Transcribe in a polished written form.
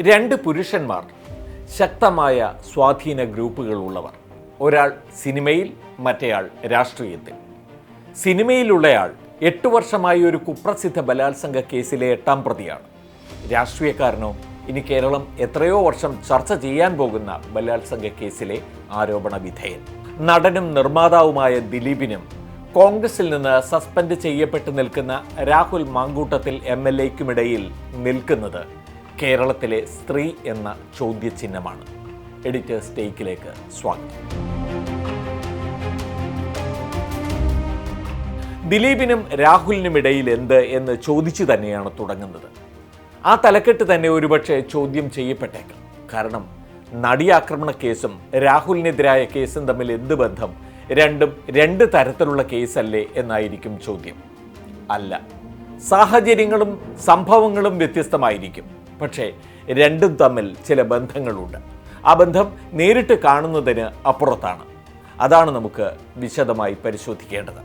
രണ്ട് പുരുഷന്മാർ, ശക്തമായ സ്വാധീന ഗ്രൂപ്പുകൾ ഉള്ളവർ. ഒരാൾ സിനിമയിൽ, മറ്റേയാൾ രാഷ്ട്രീയത്തിൽ. സിനിമയിലുള്ളയാൾ 8 വർഷമായി ഒരു കുപ്രസിദ്ധ ബലാത്സംഗ കേസിലെ 8ാം പ്രതിയാണ്. രാഷ്ട്രീയക്കാരനോ ഇനി കേരളം എത്രയോ വർഷം ചർച്ച ചെയ്യാൻ പോകുന്ന ബലാത്സംഗ കേസിലെ ആരോപണ വിധേയൻ. നടനും നിർമ്മാതാവുമായ ദിലീപിനും കോൺഗ്രസിൽ നിന്ന് സസ്പെൻഡ് ചെയ്യപ്പെട്ട് നിൽക്കുന്ന രാഹുൽ മാങ്കൂട്ടത്തിൽ MLAയ്ക്കുമിടയിൽ നിൽക്കുന്നത് കേരളത്തിലെ സ്ത്രീ എന്ന ചോദ്യചിഹ്നമാണ്. എഡിറ്റേഴ്സ് ടേക്കിലേക്ക് സ്വാഗതം. ദിലീപിനും രാഹുലിനുമിടയിൽ എന്ത് എന്ന് ചോദിച്ചു തന്നെയാണ് തുടങ്ങുന്നത്. ആ തലക്കെട്ട് തന്നെ ഒരുപക്ഷെ ചോദ്യം ചെയ്യപ്പെട്ടേക്കാം. കാരണം നടിയാക്രമണ കേസും രാഹുലിനെതിരായ കേസും തമ്മിൽ എന്ത് ബന്ധം? രണ്ടും രണ്ട് തരത്തിലുള്ള കേസല്ലേ എന്നായിരിക്കും ചോദ്യം. അല്ല, സാഹചര്യങ്ങളും സംഭവങ്ങളും വ്യത്യസ്തമായിരിക്കും. പക്ഷേ രണ്ടും തമ്മിൽ ചില ബന്ധങ്ങളുണ്ട്. ആ ബന്ധം നേരിട്ട് കാണുന്നതിന് അപ്പുറത്താണ്. അതാണ് നമുക്ക് വിശദമായി പരിശോധിക്കേണ്ടത്.